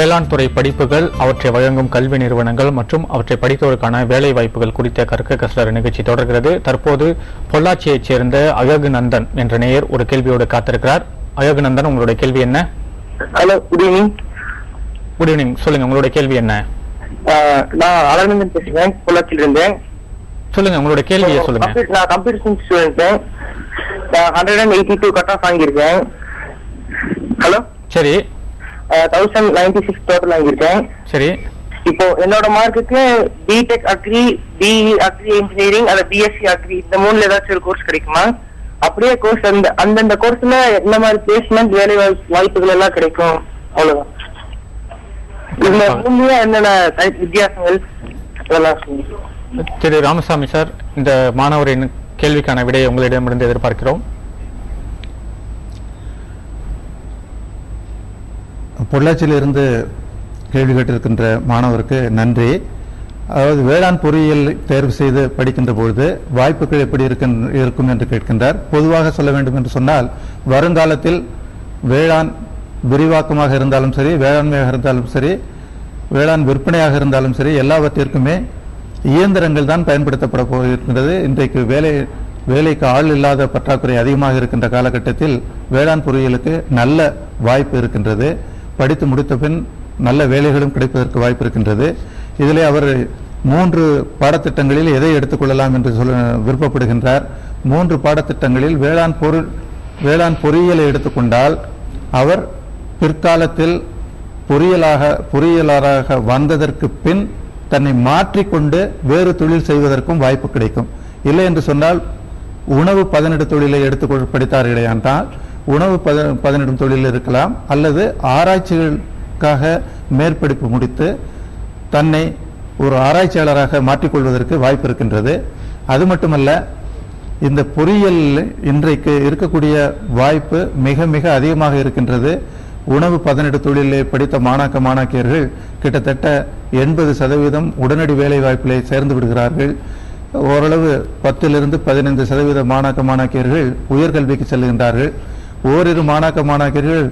வேளாண் துறை படிப்புகள், அவற்றை வழங்கும் கல்வி நிறுவனங்கள் மற்றும் அவற்றை படித்தோருக்கான வேலை வாய்ப்புகள் குறித்த கற்க கசடர நிகழ்ச்சி தொடர்கிறது. தற்போது பொள்ளாச்சியைச் சேர்ந்த அழகுநந்தன் என்ற நேயர் ஒரு கேள்வியோடு காத்திருக்கிறார். அழகுநந்தன், உங்களுடைய கேள்வி என்ன? Hello, good evening. Good evening, சொல்லுங்க, உங்களுடைய கேள்வி என்ன? நான் அழகுநந்தன் பேசுறேன், பொள்ளாச்சியில இருந்தேன். சொல்லுங்க, உங்களுடைய கேள்வியை சொல்லுங்க. நான் computer science student. 182 cut off வாங்கியிருக்கேன். ஹலோ, சரி. 1096 டோட்டல் வாங்கியிருக்கேன். சரி. இப்போ என்னோட மார்க்குக்கு B Tech agri, BE agri engineering அல்ல பிஎஸ்சி அக்ரி இந்த மூணுல ஏதாச்சும் ஒரு கோர்ஸ் கிடைக்குமா? அப்படியே கோர்ஸ் அந்தந்த கோர்ஸ்ல என்ன மாதிரி பிளேஸ்மெண்ட் வேலை வாய்ப்புகள் எல்லாம் கிடைக்கும்? அவ்வளவுதான். இந்த மூணுல என்னென்ன வித்தியாசங்கள் அதெல்லாம் சொல்லுங்க. திரு ராமசாமி சார், இந்த மாணவரின் கேள்விக்கான விடையை உங்களிடமிருந்து எதிர்பார்க்கிறோம். பொள்ளாச்சியிலிருந்து கேள்வி கேட்டிருக்கின்ற மாணவருக்கு நன்றி. அதாவது வேளாண் பொறியியல் தேர்வு செய்து படிக்கின்ற பொழுது வாய்ப்புகள் எப்படி இருக்கும் என்று கேட்கின்றார். பொதுவாக சொல்ல வேண்டும் என்று சொன்னால், வருங்காலத்தில் வேளாண் விரிவாக்கமாக இருந்தாலும் சரி, வேளாண்மையாக இருந்தாலும் சரி, வேளாண் விற்பனையாக இருந்தாலும் சரி, எல்லாவற்றிற்குமே இயந்திரங்கள் தான் பயன்படுத்தப்பட போகின்றது. இன்றைக்கு வேலைக்கு ஆள் இல்லாத பற்றாக்குறை அதிகமாக இருக்கின்ற காலகட்டத்தில் வேளாண் பொறியியலுக்கு நல்ல வாய்ப்பு இருக்கின்றது. படித்து முடித்த பின் நல்ல வேலைகளும் கிடைப்பதற்கு வாய்ப்பு இருக்கின்றது. இதிலே அவர் 3 பாடத்திட்டங்களில் எதை எடுத்துக்கொள்ளலாம் என்று விருப்பப்படுகின்றார். 3 பாடத்திட்டங்களில் வேளாண் பொறியியலை எடுத்துக்கொண்டால் அவர் பிற்காலத்தில் பொறியியலாளராக வந்ததற்கு பின் தன்னை மாற்றிக்கொண்டு வேறு தொழில் செய்வதற்கும் வாய்ப்பு கிடைக்கும். இல்லை என்று சொன்னால் உணவு பதனிடு தொழிலை எடுத்து படித்தார்களே என்றால் உணவு பதனிடும் தொழில் இருக்கலாம், அல்லது ஆராய்ச்சிகளுக்காக மேற்படிப்பு முடித்து தன்னை ஒரு ஆராய்ச்சியாளராக மாற்றிக்கொள்வதற்கு வாய்ப்பு இருக்கின்றது. அது மட்டுமல்ல, இந்த பொறியியல் இன்றைக்கு இருக்கக்கூடிய வாய்ப்பு மிக மிக அதிகமாக இருக்கின்றது. உணவு பதனிடு தொழிலை படித்த மாணாக்கியர்கள் கிட்டத்தட்ட 80% உடனடி வேலை வாய்ப்பிலே சேர்ந்து விடுகிறார்கள். ஓரளவு 10 to 15% மாணாக்கியர்கள் உயர்கல்விக்கு செல்கின்றார்கள். ஓரிரு மாணாக்கியர்கள்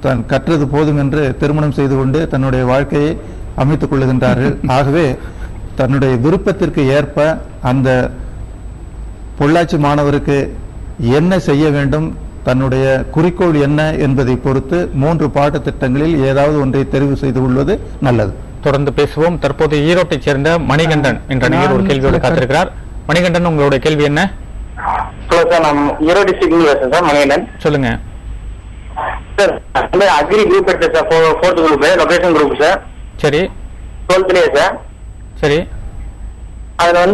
தான் கற்றது போதும் என்று திருமணம் செய்து கொண்டு தன்னுடைய வாழ்க்கையை அமைத்துக் கொள்ளுகின்றார்கள். ஆகவே தன்னுடைய விருப்பத்திற்கு ஏற்ப அந்த பொள்ளாச்சி மாணவருக்கு என்ன செய்ய வேண்டும், தன்னுடைய குறிக்கோள் என்ன என்பதை பொறுத்து 3 பாடத்திட்டங்களில் ஏதாவது ஒன்றை தெரிவு செய்து கொள்வது நல்லது. தொடர்ந்து பேசுவோம். தற்போது ஈரோட்டைச் சேர்ந்த மணிகண்டன் என்ற நேயர் ஒரு கேள்வியோடு காத்திருக்கிறார். மணிகண்டன், உங்களுடைய கேள்வி என்ன? Erode district sir, Manikandan. சொல்லுங்க சார். அக்ரி குரூப் எடுத்தேன் sir, 4th group, location group sir. சரி. 12th sir. சரி. அதுல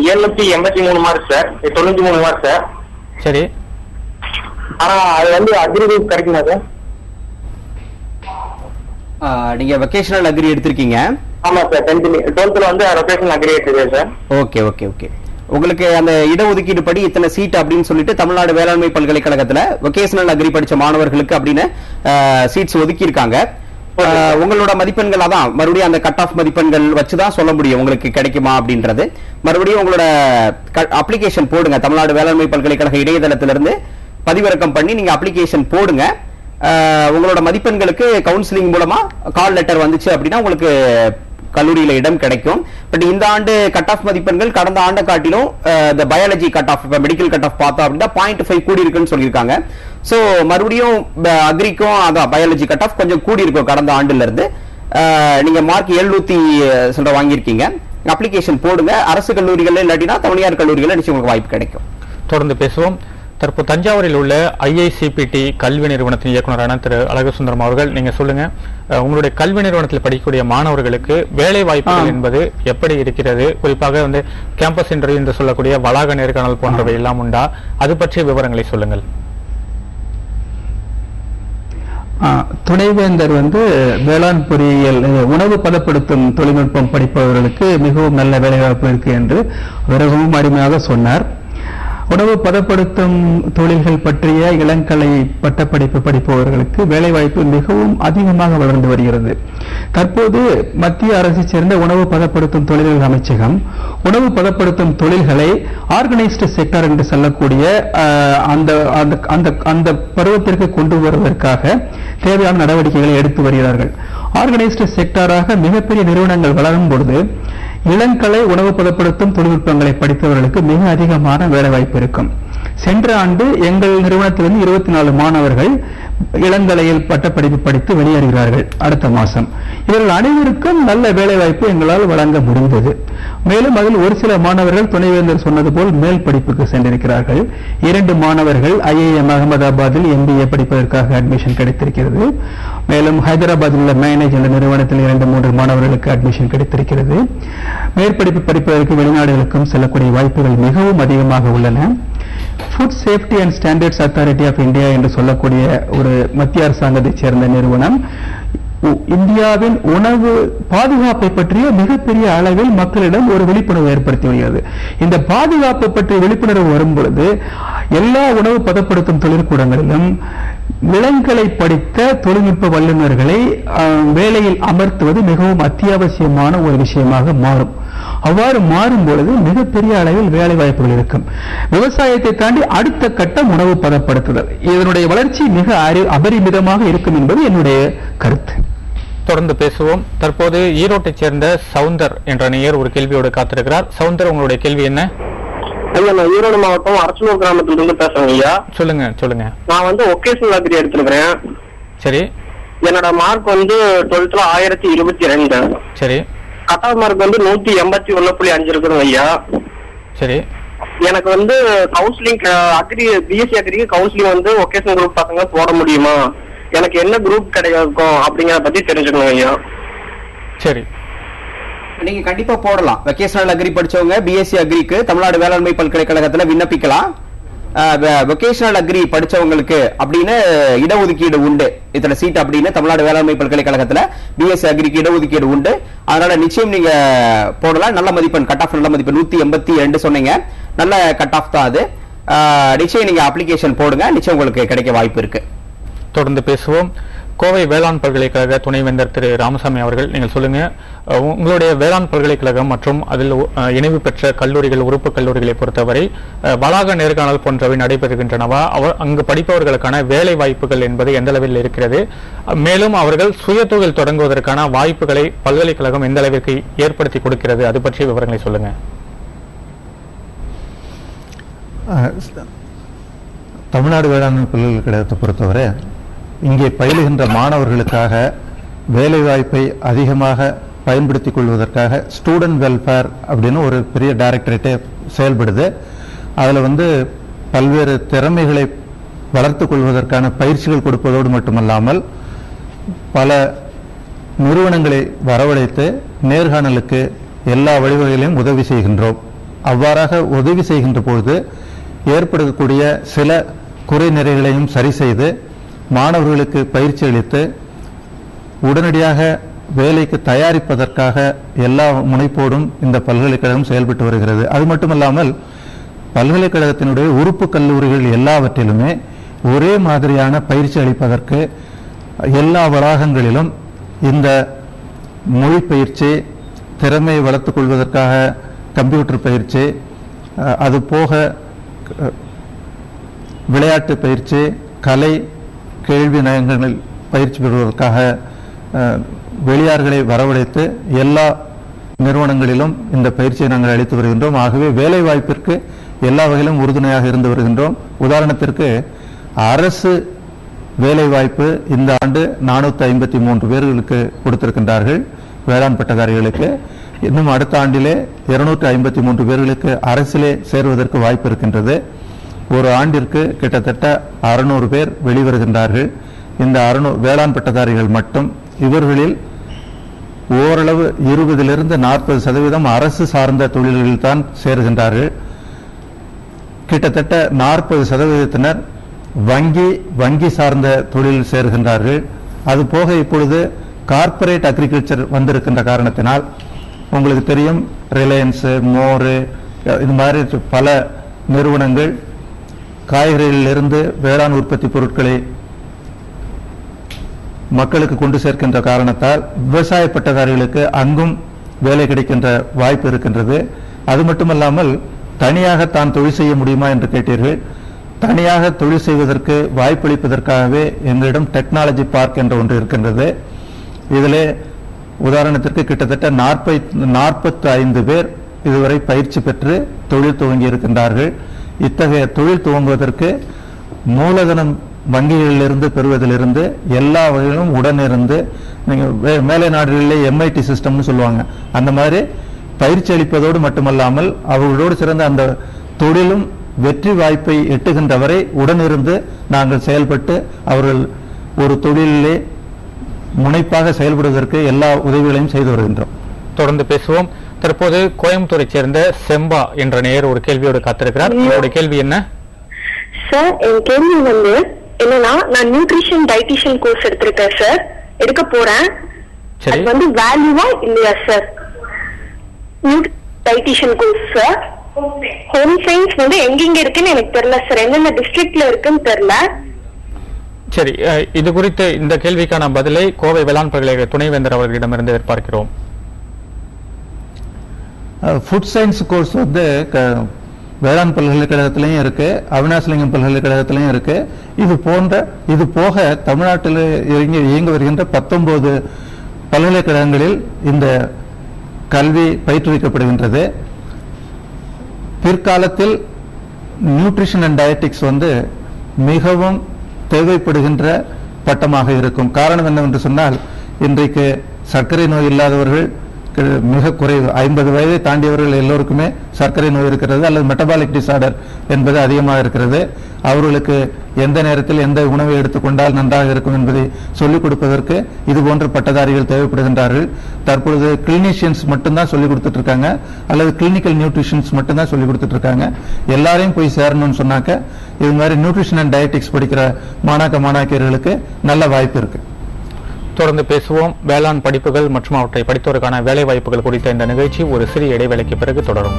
783 மார்க் சார், 93 மார்க் சார். சரி. ஆனா அது அக்ரி குரூப் கிடைக்குமா சார்? நீங்க வொகேஷனல் அக்ரி எடுத்திருக்கீங்க? ஆமா சார், 12th வொகேஷனல் அக்ரி எடுத்திருக்கேன் சார். Okay okay okay. உங்களுக்கு அந்த இடஒதுக்கீடு படி இத்தனை சீட் அப்படின்னு சொல்லிட்டு தமிழ்நாடு வேளாண்மை பல்கலைக்கழகத்துல வொகேஷனல் அக்ரி படிச்ச மாணவர்களுக்கு அப்படின்னு சீட்ஸ் ஒதுக்கி இருக்காங்க. உங்களோட மதிப்பெண்கள் அதான் மறுபடியும் அந்த கட் ஆஃப் மதிப்பெண்கள் வச்சுதான் சொல்ல முடியும் உங்களுக்கு கிடைக்குமா அப்படின்றது. மறுபடியும் உங்களோட அப்ளிகேஷன் போடுங்க. தமிழ்நாடு வேளாண்மை பல்கலைக்கழக இணையதளத்திலிருந்து பதிவிறக்கம் பண்ணி நீங்க அப்ளிகேஷன் போடுங்க. உங்களோட மதிப்பெண்களுக்கு கவுன்சிலிங் மூலமா கால் லெட்டர் வந்துச்சு அப்படின்னா உங்களுக்கு கல்லூரியில இடம் கிடைக்கும். பட் இந்த ஆண்டு கட் ஆஃப் மதிப்பெண்கள் கடந்த ஆண்டை காட்டிலும் இந்த biology cut off, medical cut off பார்த்தோம் அப்படின்னா 0.5 கூடி இருக்குன்னு சொல்லியிருக்காங்க. ஸோ மறுபடியும் அக்ரிக்கும் அதான் பயாலஜி கட் ஆஃப் கொஞ்சம் கூடி இருக்கும் கடந்த ஆண்டுல இருந்து. நீங்க மார்க் 700 வாங்கியிருக்கீங்க. அப்ளிகேஷன் போடுங்க. அரசு கல்லூரிகள் இல்லாட்டினா தனியார் கல்லூரிகள் நிச்சயம் உங்களுக்கு வாய்ப்பு கிடைக்கும். தொடர்ந்து பேசுவோம். தற்போது தஞ்சாவூரில் உள்ள ஐஐசிபிடி கல்வி நிறுவனத்தின் இயக்குநரான திரு அழகுசுந்தரம் அவர்கள், நீங்க சொல்லுங்க, உங்களுடைய கல்வி நிறுவனத்தில் படிக்கக்கூடிய மாணவர்களுக்கு வேலை வாய்ப்புகள் என்பது எப்படி இருக்கிறது? குறிப்பாக கேம்பஸ் இன்டர்வியூ என்று சொல்லக்கூடிய வளாக நேர்காணல் போன்றவை எல்லாம் உண்டா? அது பற்றிய விவரங்களை சொல்லுங்கள். துணைவேந்தர் வேளாண் பொறியியல் உணவு பதப்படுத்தும் தொழில்நுட்பம் படிப்பவர்களுக்கு மிகவும் நல்ல வேலைவாய்ப்பு இருக்கு என்று மிகவும் அருமையாக சொன்னார். உணவு பதப்படுத்தும் தொழில்கள் பற்றிய இளங்கலை பட்டப்படிப்பு படிப்பவர்களுக்கு வேலைவாய்ப்பு மிகவும் அதிகமாக வளர்ந்து வருகிறது. தற்போது மத்திய அரசை சேர்ந்த உணவு பதப்படுத்தும் தொழில்கள் அமைச்சகம் உணவு பதப்படுத்தும் தொழில்களை ஆர்கனைஸ்டு செக்டர் என்று சொல்லக்கூடிய அந்த பருவத்திற்கு கொண்டு வருவதற்காக தேவையான நடவடிக்கைகளை எடுத்து வருகிறார்கள். ஆர்கனைஸ்டு செக்டாராக மிகப்பெரிய நிறுவனங்கள் வளரும் பொழுது இளங்கலை உணவு பதப்படுத்தும் தொழில்நுட்பங்களை படித்தவர்களுக்கு மிக அதிகமான வேலைவாய்ப்பு இருக்கும். சென்ற ஆண்டு எங்கள் நிறுவனத்திலிருந்து 24 மாணவர்கள் இளங்கலையில் பட்டப்படிப்பு படித்து வெளியேறுகிறார்கள் அடுத்த மாசம். இவர்கள் அனைவருக்கும் நல்ல வேலைவாய்ப்பு எங்களால் வழங்க முடிந்தது. மேலும் அதில் ஒரு சில மாணவர்கள் துணைவேந்தர் சொன்னது போல் மேல் படிப்புக்கு சென்றிருக்கிறார்கள். 2 மாணவர்கள் IIM அகமதாபாத்தில் MBA படிப்பதற்காக அட்மிஷன் கிடைத்திருக்கிறது. மேலும் ஹைதராபாத்தில் உள்ள மேனேஜ் என்ற நிறுவனத்தில் 2-3 மாணவர்களுக்கு அட்மிஷன் கிடைத்திருக்கிறது. மேற்படிப்பு படிப்பதற்கு வெளிநாடுகளுக்கும் செல்லக்கூடிய வாய்ப்புகள் மிகவும் அதிகமாக உள்ளன. Food safety and standards authority of India என்று சொல்லக்கூடிய ஒரு மத்திய அரசாங்கத்தைச் சேர்ந்த நிறுவனம் இந்தியாவின் உணவு பாதுகாப்பை பற்றிய மிகப்பெரிய அளவில் மக்களிடம் ஒரு விழிப்புணர்வு ஏற்படுத்தி வருகிறது. இந்த பாதுகாப்பு பற்றிய விழிப்புணர்வு வரும் பொழுது எல்லா உணவு பதப்படுத்தும் தொழிற்கூடங்களிலும் இளங்கலை படித்த தொழில்நுட்ப வல்லுநர்களை வேலையில் அமர்த்துவது மிகவும் அத்தியாவசியமான ஒரு விஷயமாக மாறும். அவ்வாறு மாறும் பொழுது மிகப்பெரிய அளவில் வேலை வாய்ப்புகள் இருக்கும். விவசாயத்தை தாண்டி அடுத்த கட்டம் உணவு பதப்படுத்துதல். இதனுடைய வளர்ச்சி மிக அபரிமிதமாக இருக்கும் என்பது என்னுடைய கருத்து. தொடர்ந்து பேசுவோம். தற்போது ஈரோட்டைச் சேர்ந்த சவுந்தர் என்ற நேயர் ஒரு கேள்வியோடு காத்திருக்கிறார். சவுந்தர், உங்களுடைய கேள்வி என்ன? ஐயா, நான் ஈரோடு மாவட்டம் அரசலூர் கிராமத்துல இருந்து பேசுறேன் ஐயா. சொல்லுங்க. நான் ஒகேஷனல் அக்ரி எடுத்திருக்கிறேன். சரி. என்னோட மார்க் 12th 1022. சரி. கட் ஆஃப் மார்க் 181.5 இருக்குங்க ஐயா. சரி. எனக்கு கவுன்சிலிங் அக்ரி பிஎஸ்சி அக்ரிக்கு கவுன்சிலிங் ஒகேஷனல் குரூப் பசங்க போட முடியுமா? எனக்கு என்ன குரூப் கிடைக்கும் அப்படிங்கறத பத்தி தெரிஞ்சுக்கணும் ஐயா. சரி, நீங்க கண்டிப்பா போடலாம். வெகேஷனல் அக்ரி படிச்சவங்க பிஎஸ்சி அக்ரிக்கு தமிழ்நாடு வேளாண்மை பல்கலைக்கழகத்துல விண்ணப்பிக்கலாம். வெகேஷனல் அக்ரி படிச்சவங்களுக்கு அப்படின்னு இடஒதுக்கீடு உண்டு. இத்தனை சீட் அப்படின்னு தமிழ்நாடு வேளாண்மை பல்கலைக்கழகத்துல பிஎஸ்சி அக்ரிக்கு இடஒதுக்கீடு உண்டு. அதனால நிச்சயம் நீங்க போடலாம். நல்ல மதிப்பெண், கட் ஆஃப் நல்ல மதிப்பெண் 182 சொன்னீங்க. நல்ல கட் ஆஃப் தான் அது. நிச்சயம் நீங்க அப்ளிகேஷன் போடுங்க. நிச்சயம் உங்களுக்கு கிடைக்க வாய்ப்பு இருக்கு. தொடர்ந்து பேசுவோம். கோவை வேளாண் பல்கலைக்கழக துணைவேந்தர் திரு ராமசாமி அவர்கள், நீங்கள் சொல்லுங்க, உங்களுடைய வேளாண் பல்கலைக்கழகம் மற்றும் அதில் இணைவு பெற்ற கல்லூரிகள், உறுப்பு கல்லூரிகளை பொறுத்தவரை வளாக நேர்காணல் போன்றவை நடைபெறுகின்றனவா? அங்கு படிப்பவர்களுக்கான வேலை வாய்ப்புகள் என்பது எந்த அளவில் இருக்கிறது? மேலும் அவர்கள் சுயதொழில் தொடங்குவதற்கான வாய்ப்புகளை பல்கலைக்கழகம் எந்த அளவிற்கு ஏற்படுத்தி கொடுக்கிறது? அது பற்றிய விவரங்களை சொல்லுங்க. தமிழ்நாடு வேளாண்மை பல்கலைக்கழகத்தை பொறுத்தவரை இங்கே பயிலுகின்ற மாணவர்களுக்காக வேலைவாய்ப்பை அதிகமாக பயன்படுத்திக் கொள்வதற்காக ஸ்டூடெண்ட் வெல்ஃபேர் அப்படின்னு ஒரு பெரிய டைரக்டரேட்டே செயல்படுது. அதில் பல்வேறு திறமைகளை வளர்த்து கொள்வதற்கான பயிற்சிகள் கொடுப்பதோடு மட்டுமல்லாமல் பல நிறுவனங்களை வரவழைத்து நேர்காணலுக்கு எல்லா வழிவகையிலும் உதவி செய்கின்றோம். அவ்வாறாக உதவி செய்கின்ற பொழுது ஏற்படக்கூடிய சில குறைநிறைகளையும் சரி செய்து மாணவர்களுக்கு பயிற்சி அளித்து உடனடியாக வேலைக்கு தயாரிப்பதற்காக எல்லா முனைப்போடும் இந்த பல்கலைக்கழகம் செயல்பட்டு வருகிறது. அது மட்டுமல்லாமல் பல்கலைக்கழகத்தினுடைய உறுப்பு கல்லூரிகள் எல்லாவற்றிலுமே ஒரே மாதிரியான பயிற்சி அளிப்பதற்கு எல்லா வளாகங்களிலும் இந்த மொழி பயிற்சி, திறமையை வளர்த்துக் கொள்வதற்காக கம்ப்யூட்டர் பயிற்சி, அது போக விளையாட்டு பயிற்சி, கலை கேள்வி நயங்களில் பயிற்சி பெறுவதற்காக வெளியார்களை வரவழைத்து எல்லா நிறுவனங்களிலும் இந்த பயிற்சியை நாங்கள் அளித்து வருகின்றோம். ஆகவே வேலை வாய்ப்பிற்கு எல்லா வகையிலும் உறுதுணையாக இருந்து வருகின்றோம். உதாரணத்திற்கு அரசு வேலை வாய்ப்பு இந்த ஆண்டு 453 பேர்களுக்கு கொடுத்திருக்கின்றார்கள் வேளாண் பட்டதாரிகளுக்கு. இன்னும் அடுத்த ஆண்டிலே 253 பேர்களுக்கு அரசிலே சேருவதற்கு வாய்ப்பு இருக்கின்றது. ஒரு ஆண்டிற்கு கிட்டத்தட்ட 600 பேர் வெளிவருகின்றார்கள். இந்த 600 வேளாண் பட்டதாரிகள் மட்டும். இவர்களில் ஓரளவு 20% 40% அரசு சார்ந்த தொழில்களில் தான் சேருகின்றார்கள். கிட்டத்தட்ட 40% வங்கி சார்ந்த தொழில் சேருகின்றார்கள். அது போக இப்பொழுது கார்ப்பரேட் அக்ரிகல்ச்சர் வந்திருக்கின்ற காரணத்தினால் உங்களுக்கு தெரியும், ரிலையன்ஸ், மோர், இது மாதிரி பல நிறுவனங்கள் காய்கறிகளிலிருந்து வேளாண் உற்பத்தி பொருட்களை மக்களுக்கு கொண்டு சேர்க்கின்ற காரணத்தால் விவசாய பட்டதாரிகளுக்கு அங்கும் வேலை கிடைக்கின்ற வாய்ப்பு இருக்கின்றது. அது மட்டுமல்லாமல் தனியாக தான் தொழில் செய்ய முடியுமா என்று கேட்டீர்கள். தனியாக தொழில் செய்வதற்கு வாய்ப்பளிப்பதற்காகவே எங்களிடம் டெக்னாலஜி பார்க் என்ற ஒன்று இருக்கின்றது. இதிலே உதாரணத்திற்கு கிட்டத்தட்ட 45 பேர் இதுவரை பயிற்சி பெற்று தொழில் துவங்கி இருக்கின்றார்கள். இத்தகைய தொழில் துவங்குவதற்கு மூலதனம் வங்கிகளிலிருந்து பெறுவதிலிருந்து எல்லா வகையிலும் உடனிருந்து, நீங்க மேலை நாடுகளிலே MIT சிஸ்டம்னு சொல்லுவாங்க, அந்த மாதிரி பயிற்சி அளிப்பதோடு மட்டுமல்லாமல் அவர்களோடு சிறந்த அந்த தொழிலும் வெற்றி வாய்ப்பை எட்டுகின்ற வரை உடனிருந்து நாங்கள் செயல்பட்டு அவர்கள் ஒரு தொழிலே முனைப்பாக செயல்படுவதற்கு எல்லா உதவிகளையும் செய்து வருகின்றோம். தொடர்ந்து பேசுவோம். தற்போது கோயம்புத்தூரை சேர்ந்த செம்பா என்ற நேயர் ஒரு கேள்வியோடு காத்திருக்கிறார். உங்களுடைய கேள்வி என்ன? சார், என் கேள்வி என்னன்னா, நான் நியூட்ரிஷன் டயட்டிஷியன் கோர்ஸ் எடுத்திருக்கேன் சார், எடுக்க போறேன். அது வேல்யூவா இல்லையா sir? Dietitian course sir, home science எங்கெங்க இருக்குன்னு எனக்கு தெரியல சார், என்னென்ன டிஸ்ட்ரிக்ட்ல இருக்குன்னு தெரியல. சரி, இது குறித்து இந்த கேள்விக்கான பதிலை கோவை வேளாண் பல்கலைக்கழக துணைவேந்தர் அவர்களிடமிருந்து எதிர்பார்க்கிறோம். ஃபுட் சயின்ஸ் கோர்ஸ் வேளாண் பல்கலைக்கழகத்திலையும் இருக்கு, அவினாசிலிங்கம் பல்கலைக்கழகத்திலையும் இருக்கு. இது போக தமிழ்நாட்டில் இயங்கி வருகின்ற 19 பல்கலைக்கழகங்களில் இந்த கல்வி பயிற்றுவிக்கப்படுகின்றது. பிற்காலத்தில் நியூட்ரிஷன் அண்ட் டயட்டிக்ஸ் மிகவும் தேவைப்படுகின்ற பட்டமாக இருக்கும். காரணம் என்னவென்று சொன்னால், இன்றைக்கு சர்க்கரை நோய் இல்லாதவர்கள் மிக குறைவு. 50 வயதை தாண்டியவர்கள் எல்லோருக்குமே சர்க்கரை நோய் இருக்கிறது, அல்லது மெட்டபாலிக் டிசார்டர் என்பது அதிகமாக இருக்கிறது. அவர்களுக்கு எந்த நேரத்தில் எந்த உணவை எடுத்துக்கொண்டால் நன்றாக இருக்கும் என்பதை சொல்லிக் கொடுப்பதற்கு இது போன்ற பட்டதாரிகள் தேவைப்படுகின்றார்கள். தற்பொழுது கிளினிஷியன்ஸ் மட்டும்தான் சொல்லிக் கொடுத்துட்டு இருக்காங்க, அல்லது கிளினிக்கல் நியூட்ரிஷன்ஸ் மட்டும்தான் சொல்லிக் கொடுத்துட்டு இருக்காங்க. எல்லாரையும் போய் சேரணும்னு சொன்னாக்க இது மாதிரி நியூட்ரிஷன் அண்ட் டயட்டிக்ஸ் படிக்கிற மாணாக்கியர்களுக்கு நல்ல வாய்ப்பு இருக்கு. தொடர்ந்து பேசுவோம். வேளாண் படிப்புகள் மற்றும் அவற்றை படித்தோருக்கான வேலை வாய்ப்புகள் குறித்த இந்த நிகழ்ச்சி ஒரு சிறிய இடைவேளைக்கு பிறகு தொடரும்.